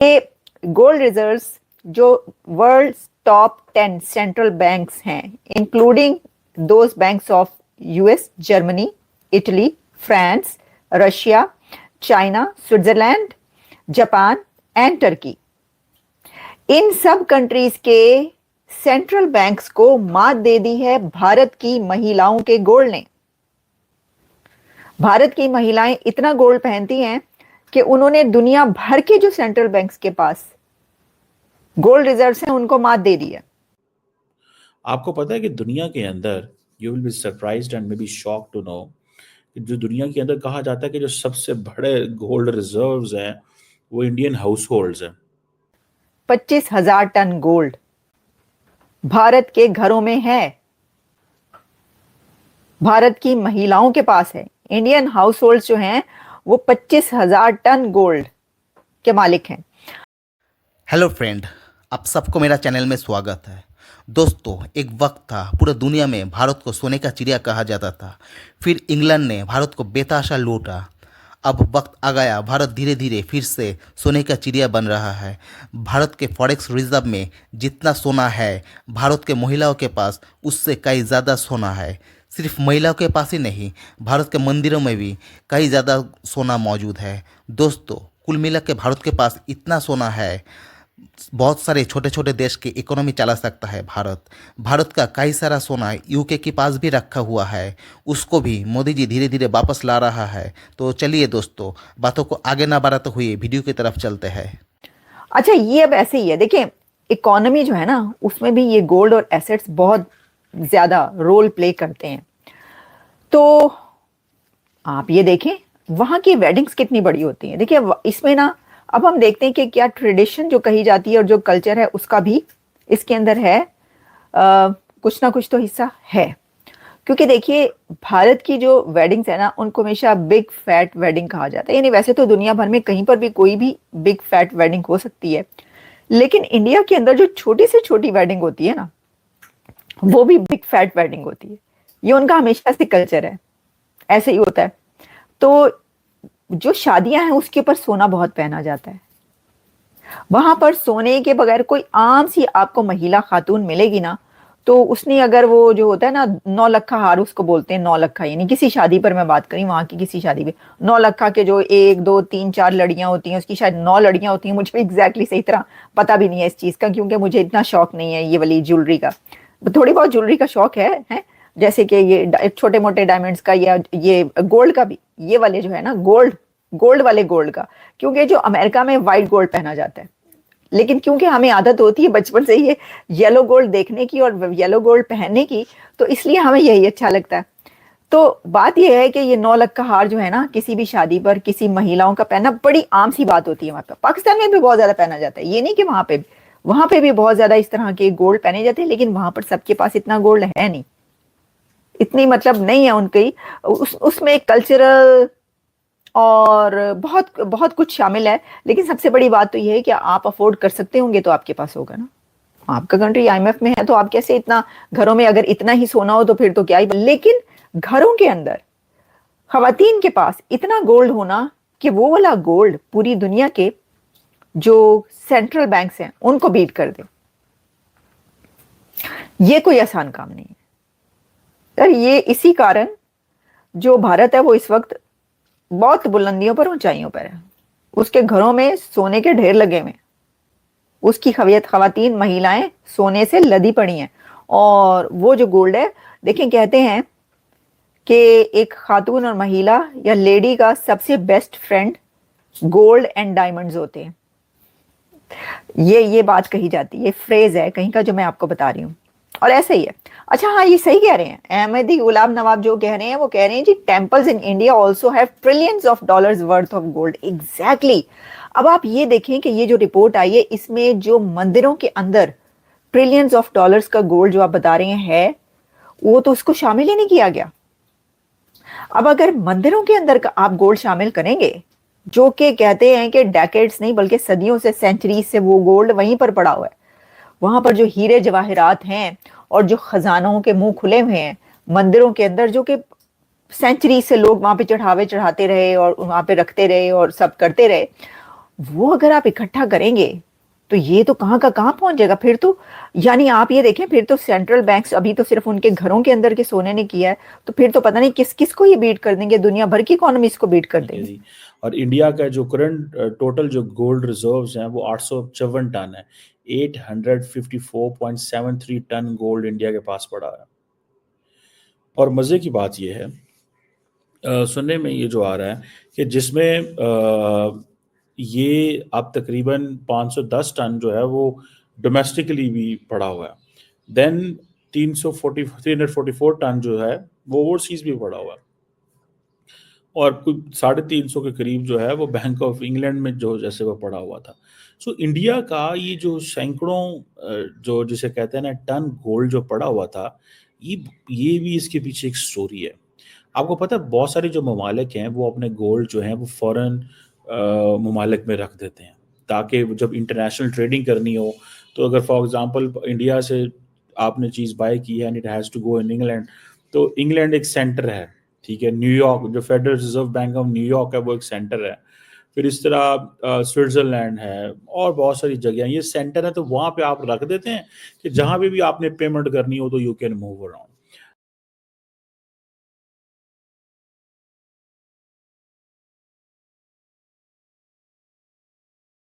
ये gold reserves जो world top 10 central banks हैं, including those banks of US, Germany, Italy, France, Russia, China, Switzerland, Japan and Turkey, इन सब countries के central banks को मात दे दी है भारत की महिलाओं के गोल्ड ने। भारत की महिलाएं इतना गोल्ड पहनती हैं कि उन्होंने दुनिया भर के जो सेंट्रल बैंक्स के पास गोल्ड रिजर्व्स हैं उनको मात दे दी है। आपको पता है कि दुनिया के अंदर, you will be surprised and may be shock to know, कि जो दुनिया के अंदर कहा जाता है कि जो सबसे बड़े गोल्ड रिजर्व्स हैं वो इंडियन हाउस होल्ड्स हैं। 25,000 टन गोल्ड भारत के घरों में है, भारत की महिलाओं के पास है। इंडियन हाउस होल्ड जो हैं वो 25,000 टन गोल्ड के मालिक हैं। हेलो फ्रेंड, आप सबको मेरा चैनल में स्वागत है। दोस्तों, एक वक्त था पूरा दुनिया में भारत को सोने का चिड़िया कहा जाता था। फिर इंग्लैंड ने भारत को बेतहाशा लूटा। अब वक्त आ गया, भारत धीरे धीरे फिर से सोने का चिड़िया बन रहा है। भारत के फॉरेक्स रिजर्व में जितना सोना है, भारत के महिलाओं के पास उससे कई ज़्यादा सोना है। सिर्फ महिलाओं के पास ही नहीं, भारत के मंदिरों में भी कई ज़्यादा सोना मौजूद है। दोस्तों, कुल मिला के भारत के पास इतना सोना है, बहुत सारे छोटे छोटे देश की इकोनॉमी चला सकता है भारत का कई सारा सोना यूके के पास भी रखा हुआ है, उसको भी मोदी जी धीरे धीरे वापस ला रहा है। तो चलिए दोस्तों, बातों को आगे ना बढ़ाते हुए वीडियो की तरफ चलते हैं। अच्छा, ये अब ऐसे ही है। देखिए, इकोनॉमी जो है ना, उसमें भी ये गोल्ड और एसेट्स बहुत ज्यादा रोल प्ले करते हैं। तो आप ये देखें, वहां की वेडिंग्स कितनी बड़ी होती हैं। देखिए, इसमें ना अब हम देखते हैं कि क्या ट्रेडिशन जो कही जाती है और जो कल्चर है उसका भी इसके अंदर है, कुछ ना कुछ तो हिस्सा है। क्योंकि देखिए, भारत की जो वेडिंग्स है ना, उनको हमेशा बिग फैट वेडिंग कहा जाता है। यानी वैसे तो दुनिया भर में कहीं पर भी कोई भी बिग फैट वेडिंग हो सकती है, लेकिन इंडिया के अंदर जो छोटी से छोटी वेडिंग होती है ना, वो भी बिग फैट वेडिंग होती है। ये उनका हमेशा से कल्चर है, ऐसे ही होता है। तो जो शादियां हैं उसके ऊपर सोना बहुत पहना जाता है। वहां पर सोने के बगैर कोई आम सी आपको महिला खातून मिलेगी ना, तो उसने अगर वो जो होता है ना 9 लखा हार, उसको बोलते हैं 9 लखा, यानी किसी शादी पर मैं बात करी, वहां की किसी शादी पे 9 लखा के जो 1 2 3 4 लड़ियां होती हैं, उसकी शायद 9 लड़ियां होती हैं। मुझे एग्जैक्टली सही तरह पता भी नहीं है इस चीज का, क्योंकि मुझे इतना शौक नहीं है ये वाली ज्वेलरी का। थोड़ी बहुत ज्वेलरी का शौक है, जैसे कि ये छोटे मोटे डायमंड्स का या ये गोल्ड का भी, ये वाले जो है ना गोल्ड वाले गोल्ड का, क्योंकि जो अमेरिका में व्हाइट गोल्ड पहना जाता है, लेकिन क्योंकि हमें आदत होती है बचपन से ये येलो गोल्ड देखने की और येलो गोल्ड पहनने की, तो इसलिए हमें यही अच्छा लगता है। तो बात यह है कि ये 9 लाख का हार जो है ना, किसी भी शादी पर किसी महिलाओं का पहनना बड़ी आम सी बात होती है। वहां पर पाकिस्तान में भी बहुत ज्यादा पहना जाता है, ये नहीं कि वहां पे भी बहुत ज्यादा इस तरह के गोल्ड पहने जाते हैं, लेकिन वहां पर सबके पास इतना गोल्ड है नहीं, इतनी मतलब नहीं है उनकी। उसमें कल्चरल और बहुत बहुत कुछ शामिल है। लेकिन सबसे बड़ी बात तो यह है कि आप अफोर्ड कर सकते होंगे तो आपके पास होगा ना। आपका कंट्री आईएमएफ में है, तो आप कैसे इतना, घरों में अगर इतना ही सोना हो तो फिर तो क्या ही। लेकिन घरों के अंदर खवातीन के पास इतना गोल्ड होना कि वो वाला गोल्ड पूरी दुनिया के जो सेंट्रल बैंक्स हैं उनको बीट कर दे, ये कोई आसान काम नहीं है यार। ये इसी कारण जो भारत है वो इस वक्त बहुत बुलंदियों पर, ऊंचाइयों पर है। उसके घरों में सोने के ढेर लगे हुए, उसकी खवातीन महिलाएं सोने से लदी पड़ी हैं। और वो जो गोल्ड है, देखें, कहते हैं कि एक खातून और महिला या लेडी का सबसे best friend gold and diamonds होते हैं। ये बात कही जाती है, ये फ्रेज है कहीं का जो मैं आपको बता रही हूँ, और ऐसे ही है। अच्छा, हाँ, ये सही कह रहे हैं अहमदी गुलाम नवाब जो कह रहे हैं, वो कह रहे हैं जी, temples in India also have trillions of dollars worth of gold. Exactly. अब आप ये देखें कि ये जो रिपोर्ट आई है, इसमें जो मंदिरों के अंदर ट्रिलियंस ऑफ डॉलर्स का गोल्ड जो आप बता रहे हैं, वो तो उसको शामिल ही नहीं किया गया। अब अगर मंदिरों के अंदर का आप गोल्ड शामिल करेंगे, जो कि कहते हैं कि डेकेड्स नहीं बल्कि सदियों से, सेंचुरीज से वो गोल्ड वहीं पर पड़ा हुआ है, वहां पर जो हीरे जवाहरात हैं और जो खजानों के मुंह खुले हुए हैं मंदिरों के अंदर, जो कि सेंचुरी से लोग वहां पे चढ़ावे चढ़ाते रहे और वहां पे रखते रहे और सब करते रहे, वो अगर आप इकट्ठा करेंगे तो ये तो कहाँ का कहाँ पहुंच जाएगा फिर तो। यानी आप ये देखें, फिर तो सेंट्रल बैंक्स अभी तो सिर्फ उनके घरों के अंदर के सोने ने किया है, तो फिर तो पता नहीं किस किस को ये बीट कर देंगे, दुनिया भर की इकोनॉमीज को बीट कर ठीक है देंगे। जी। और इंडिया का जो करंट टोटल जो गोल्ड रिजर्व्स हैं वो 854 टन है। 854.73 टन गोल्ड इंडिया के पास पड़ा है। और मजे की बात यह है, सुनने में ये जो आ रहा है कि जिसमें ये अब तकरीबन 510 टन जो है वो डोमेस्टिकली भी पड़ा हुआ है। देन 344 टन जो है वो ओवरसीज भी पड़ा हुआ है। और कुछ 350 के करीब जो है वो बैंक ऑफ इंग्लैंड में जो जैसे वो पड़ा हुआ था। सो इंडिया का ये जो सैकड़ों जो जिसे कहते हैं ना टन गोल्ड जो पड़ा हुआ था, ये भी इसके पीछे एक स्टोरी है। आपको पता है बहुत सारे जो ममालिक हैं वो अपने गोल्ड जो हैं वो फॉरेन ममालिक में रख देते हैं, ताकि जब इंटरनेशनल ट्रेडिंग करनी हो तो अगर फॉर एग्जांपल इंडिया से आपने चीज़ बाय की है and it has to go in England, तो इंग्लैंड एक सेंटर है, ठीक है। न्यूयॉर्क जो federal reserve bank of New York है वो एक सेंटर है। फिर इस तरह स्विट्जरलैंड है और बहुत सारी जगह ये सेंटर है, तो वहाँ पे आप रख देते हैं कि जहाँ पे भी आपने पेमेंट करनी हो तो यू कैन मूव अराउंड।